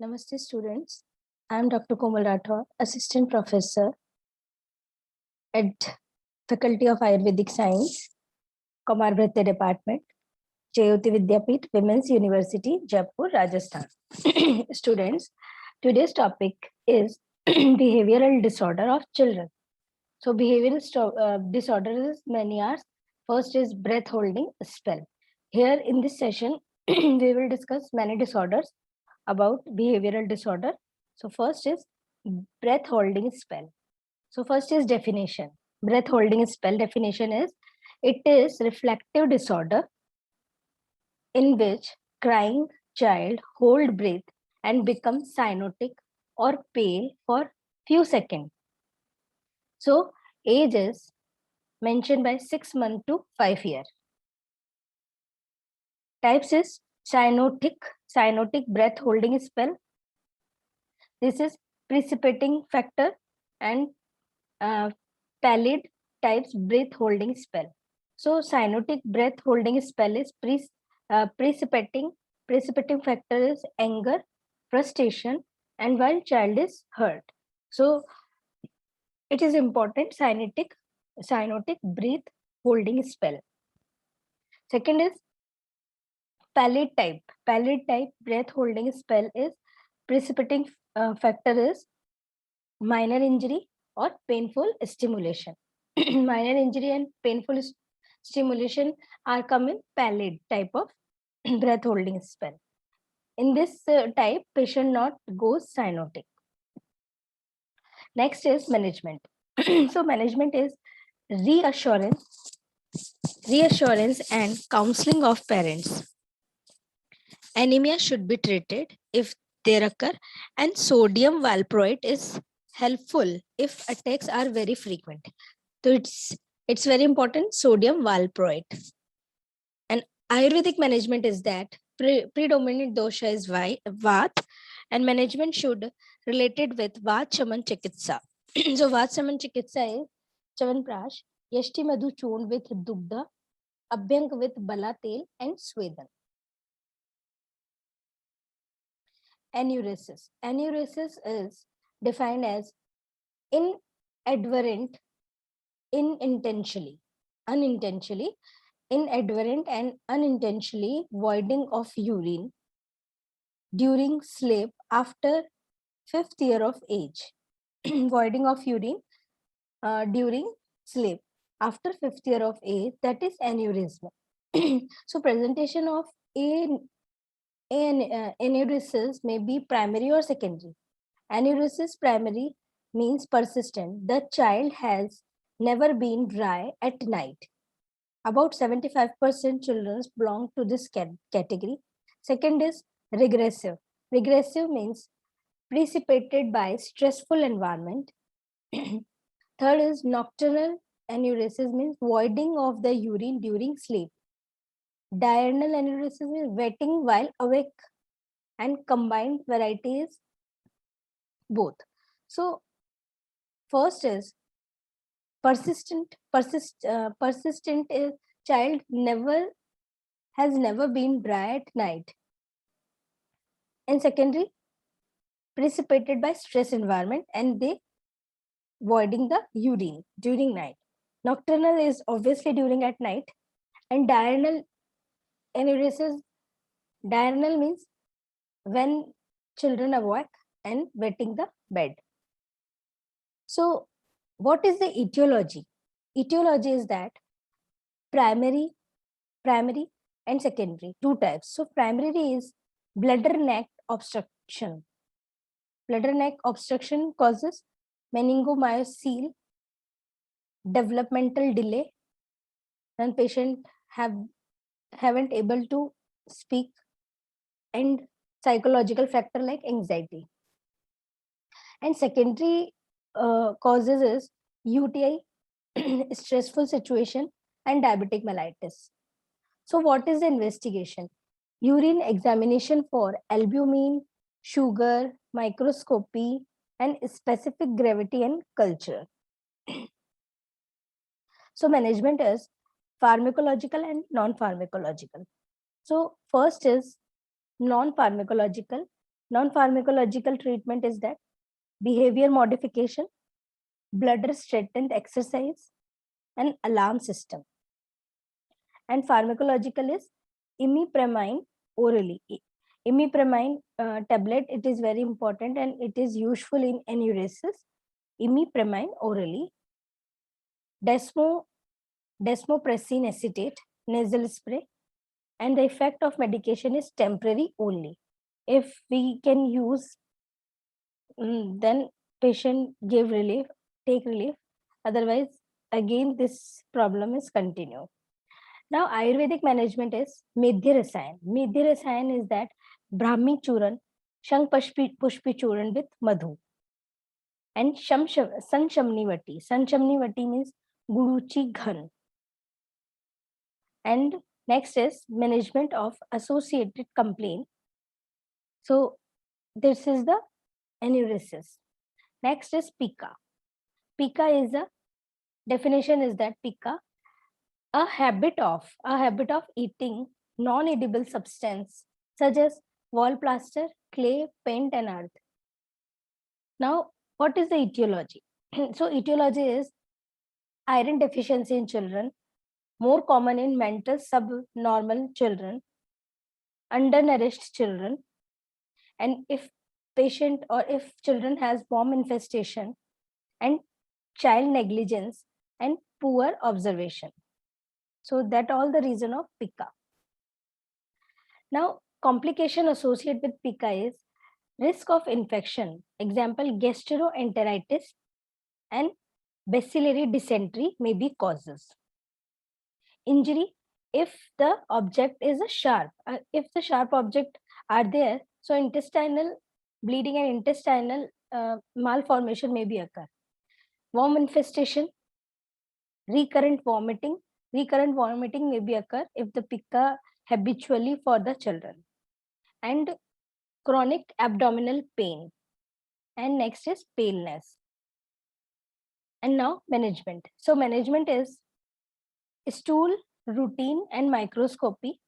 Namaste students. I am Dr. Komal Rathod, Assistant Professor at Faculty of Ayurvedic Science, Kumar Bhratte Department, Jayoti Vidyapeeth, Women's University, Jaipur, Rajasthan. Students, today's topic is behavioral disorder of children. So behavioral disorders many are. First is breath holding spell. Here in this session, we will discuss many disorders about behavioral disorder. So first is breath holding spell. So first is definition. Breath holding spell definition is it is reflective disorder in which crying child hold breath and become cyanotic or pale for few seconds. So age is mentioned by 6 months to 5 years. Types is cyanotic breath holding spell. This is precipitating factor and pallid types breath holding spell. So cyanotic breath holding spell is precipitating factor is anger, frustration, and while child is hurt. So it is important cyanotic breath holding spell. Second is pallid type. Pallid type breath holding spell is precipitating factor is minor injury or painful stimulation. Minor injury and painful stimulation are common pallid type of breath holding spell. In this type, patient not goes cyanotic. Next is management. So management is reassurance and counseling of parents. Anemia should be treated if they occur, and sodium valproate is helpful if attacks are very frequent. So it's very important, sodium valproate. And Ayurvedic management is that predominant dosha is Vat, and management should related with Vat Chaman Chikitsa. So Vat Chaman Chikitsa is Chavanprash, Yashti Madhu Churn with Dugdha, Abhyang with Bala Tel and Swedan. Enuresis. Enuresis is defined as unintentionally, inadvertent and unintentionally voiding of urine during sleep after 5th year of age. Voiding of urine during sleep after 5th year of age, that is aneurysm. So presentation of aneurysm may be primary or secondary. Aneurysm primary means persistent. The child has never been dry at night. About 75% children belong to this category. Second is regressive. Regressive means precipitated by stressful environment. Third is nocturnal aneurysm means voiding of the urine during sleep. Diurnal aneurysm is wetting while awake, and combined variety is both. So first is persistent is child has never been dry at night. And secondary, precipitated by stress environment and they voiding the urine during night. Nocturnal is obviously during at night, and diurnal aneurysm, diurnal means when children awake and wetting the bed. So what is the etiology? Etiology is that primary and secondary, two types. So primary is bladder neck obstruction. Bladder neck obstruction causes meningomyocele developmental delay, and patient haven't able to speak, and psychological factor like anxiety. And secondary causes is UTI, stressful situation, and diabetic mellitus. So what is the investigation? Urine examination for albumin, sugar, microscopy, and specific gravity and culture. So management is pharmacological and non-pharmacological. So first is non-pharmacological. Non-pharmacological treatment is that behavior modification, bladder strengthened exercise, and alarm system. And pharmacological is imipramine orally. Imipramine tablet, it is very important and it is useful in enuresis. Imipramine orally. Desmopressin acetate nasal spray, and the effect of medication is temporary only. If we can use, then patient give relief, take relief. Otherwise, again, this problem is continued. Now, Ayurvedic management is Medhya Rasayan. Medhya Rasayan is that Brahmi Churan, Shank Pushpi Churan with Madhu. And Sanshamni Vati. Sanshamni Vati means Guruchi Ghan. And next is management of associated complaint. So this is the enuresis. Next is Pica. Pica is a definition is that Pica, a habit of eating non-edible substance such as wall plaster, clay, paint, and earth. Now, what is the etiology? So etiology is iron deficiency in children, more common in mental subnormal children, undernourished children, and if patient or if children has worm infestation, and child negligence and poor observation. So that all the reason of Pica. Now, complication associated with Pica is risk of infection. Example, gastroenteritis and bacillary dysentery may be causes. Injury, if the object is a sharp, if the sharp object are there, so intestinal bleeding and intestinal malformation may be occur. Worm infestation, recurrent vomiting may be occur if the Pica habitually for the children, and chronic abdominal pain, and next is paleness. And now management. So management is stool routine and microscopy.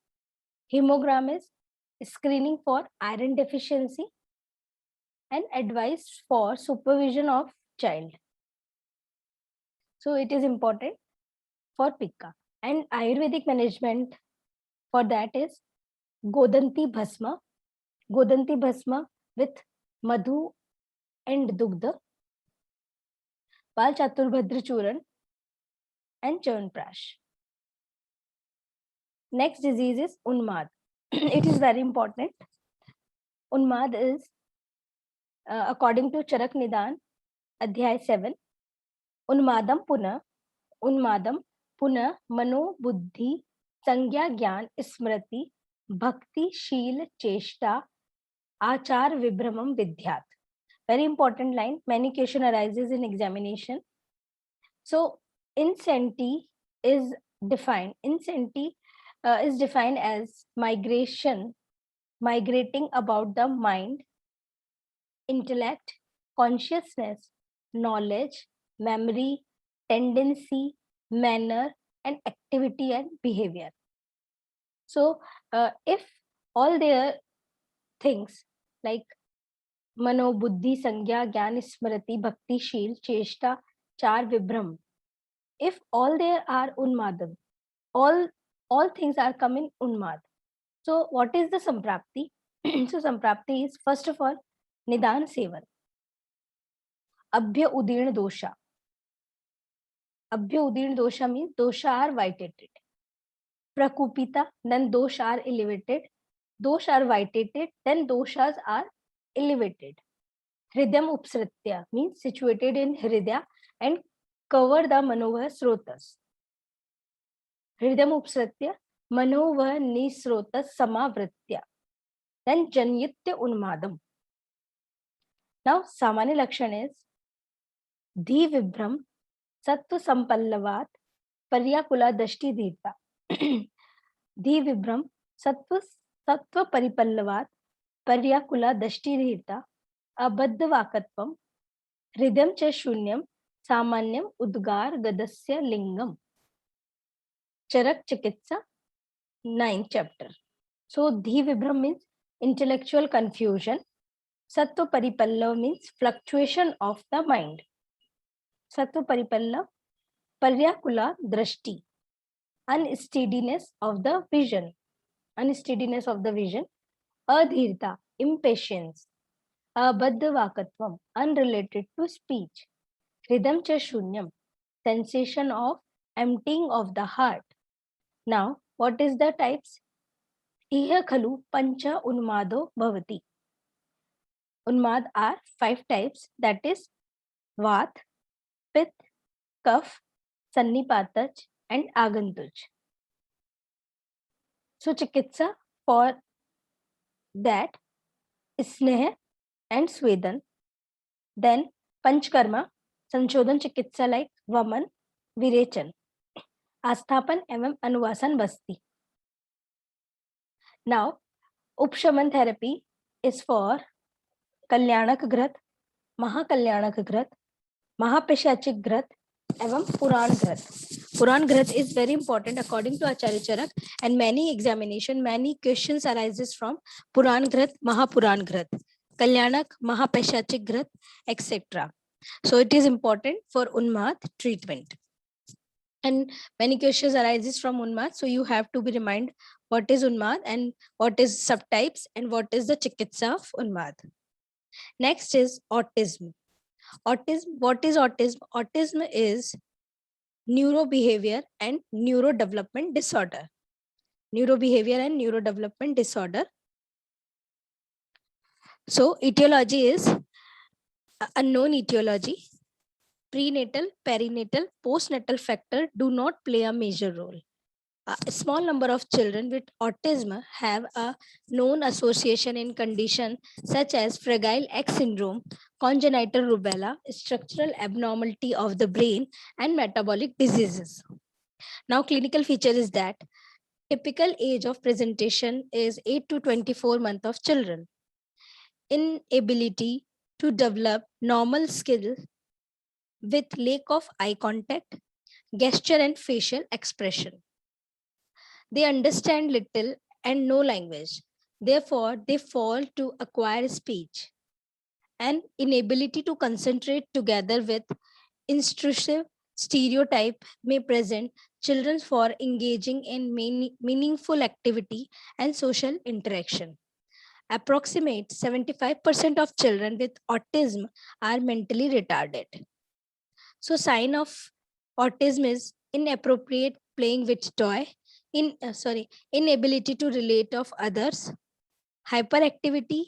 Hemogram is screening for iron deficiency, and advice for supervision of child. So it is important for Pica. And Ayurvedic management for that is Godanti Bhasma with Madhu and Dugdha, Bal Chaturbhadra Churan, and Chawanprash. Next disease is Unmad. It is very important. Unmad is, according to Charak Nidan, Adhyay 7, Unmadam Puna Mano Buddhi Sangya Gyan Smriti Bhakti Sheel Cheshta Achar Vibramam Vidyat. Very important line. Many question arises in examination. So insanity is defined. Insanity is defined as migrating about the mind, intellect, consciousness, knowledge, memory, tendency, manner, and activity and behavior. So if all their things like Mano, Buddhi, Sangya, Gyan, Smriti, Bhakti, Sheel, Cheshta, Char, Vibram, if all there are Unmadam, all things are coming Unmad. So what is the Samprapti? So Samprapti is, first of all, Nidan Sevan. Abhya Udirna Dosha. Abhya Udirna Dosha means dosha are vitiated. Prakupita, then dosha are elevated. Dosha are vitiated, then doshas are elevated. Hridayam Upsritya means situated in Hridaya and cover the Manovar Srotas. Hridayam Upsritya, Manovar Nisrotas Samavritya. Then Janyitya Unmadam. Now, Samanya Lakshan is Dhi Vibram Sattva Sampallavat Paryakula Dashti Dhita. Dhi Vibram Sattva Paripallavat Paryakula Dashti Dhita Abadda Vakatvam Hridayam Cha Shunyam Samanyam Udgar Gadasya Lingam. Charak Chikitsa, 9th chapter. So Dhi Vibram means intellectual confusion. Sattva Paripallav means fluctuation of the mind. Sattva Paripallav, Paryakula Drashti, unsteadiness of the vision. Unsteadiness of the vision. Adhirta, impatience. Abhaddhavakatvam, unrelated to speech. Hridam cha shunyam, sensation of emptying of the heart. Now, what is the types? Iha khalu pancha unmado bhavati. Unmad are 5 types, that is Vat, Pit, Kaf, Sannipatach and Agantuj. So Chikitsa for that Sneh and Swedan. Then Panchkarma, Sanchodhan Chikitsa like Vaman, Virechan, Asthapan एवं Anuvasan Basti. Now, Upshaman therapy is for Kalyanak Grat, Mahakalyanak Grat, Mahapeshachik Grat, एवं Purana granth. Purana granth is very important according to Acharya Charak, and many questions arises from Puran Grath, Mahapuran Grath, Kalyanak, Mahapeshachik Grath, etc. So it is important for Unmad treatment. And many questions arises from Unmad, so you have to be reminded what is Unmad and what is subtypes and what is the Chikitsa of Unmad. Next is autism. What is autism? Autism is neurobehavior and neurodevelopment disorder. Neurobehavior and neurodevelopment disorder. So etiology is unknown etiology. Prenatal, perinatal, postnatal factor do not play a major role. A small number of children with autism have a known association in conditions such as Fragile X syndrome, congenital rubella, structural abnormality of the brain, and metabolic diseases. Now, clinical feature is that typical age of presentation is 8 to 24 months of children. Inability to develop normal skill with lack of eye contact, gesture and facial expression. They understand little and no language. Therefore, they fall to acquire speech. And inability to concentrate together with intrusive stereotype may present children for engaging in meaningful activity and social interaction. Approximate 75% of children with autism are mentally retarded. So sign of autism is inappropriate playing with toy, inability to relate of others, hyperactivity,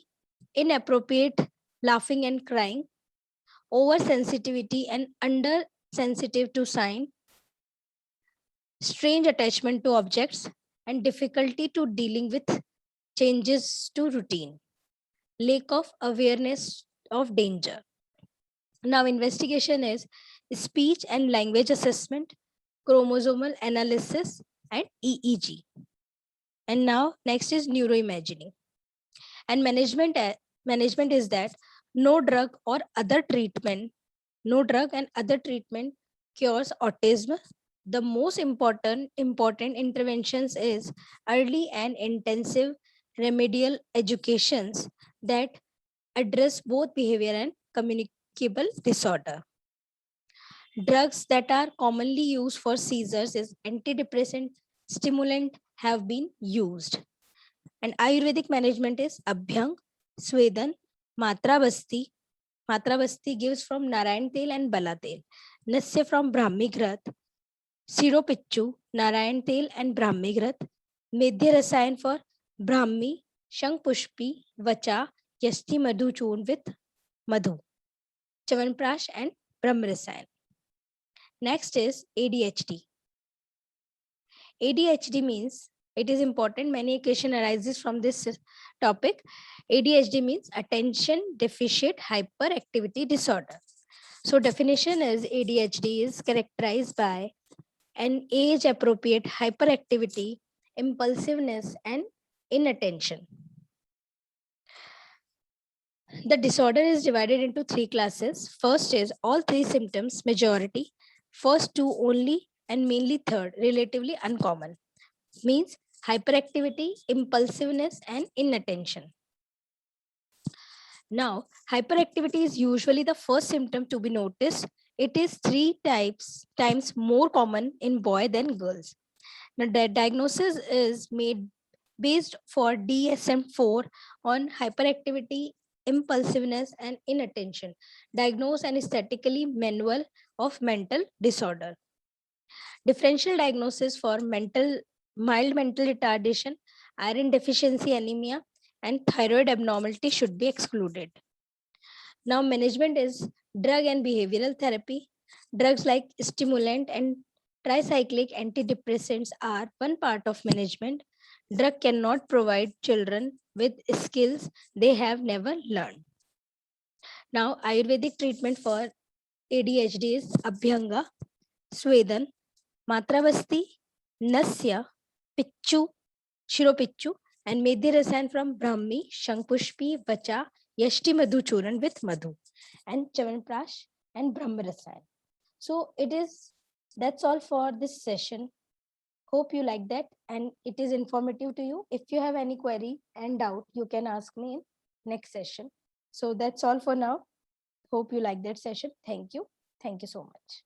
inappropriate laughing and crying, oversensitivity and undersensitive to sign, strange attachment to objects, and difficulty to dealing with changes to routine, lack of awareness of danger. Now, investigation is speech and language assessment, chromosomal analysis, and EEG. And now, next is neuroimaging. And management is that no drug or other treatment, no drug and other treatment cures autism. The most important interventions is early and intensive remedial educations that address both behavior and communicable disorder. Drugs that are commonly used for seizures is antidepressant, stimulant have been used. And Ayurvedic management is Abhyang, Swedan, Matra Basti. Matra Basti gives from Narayan Tel and Bala Tel. Nasya from Brahmi Grath. Siropichu, Narayan Tel and Brahmi Grath. Medhya Rasayan for Brahmi, Shankpushpi, Vacha, Yasti Madhu Churn with Madhu. Chavanprash and Brahmarasayan. Next is ADHD. ADHD means, it is important, many question arises from this topic. ADHD means attention deficit hyperactivity disorder. So definition is ADHD is characterized by an age appropriate hyperactivity, impulsiveness and inattention. The disorder is divided into 3 classes. First is all 3 symptoms, majority. First 2 only and mainly third, relatively uncommon. Means hyperactivity, impulsiveness and inattention. Now, hyperactivity is usually the first symptom to be noticed. It is 3 times more common in boys than girls. Now, the diagnosis is made based for DSM-4 on hyperactivity, impulsiveness, and inattention. Diagnose and aesthetically manual of mental disorder. Differential diagnosis for mild mental retardation, iron deficiency anemia, and thyroid abnormality should be excluded. Now, management is drug and behavioral therapy. Drugs like stimulant and tricyclic antidepressants are one part of management. Drug cannot provide children with skills they have never learned. Now, Ayurvedic treatment for ADHD is Abhyanga, Swedan, Matravasti, Nasya, Pichu, Shiropicchu, and Medhi Rasan from Brahmi, Shankpushpi, Vacha, Yashti Madhuchuran with Madhu, and Chavanprash and Brahma Rasan. So that's all for this session. Hope you like that and it is informative to you. If you have any query and doubt, you can ask me in next session. So that's all for now. Hope you like that session. Thank you. Thank you so much.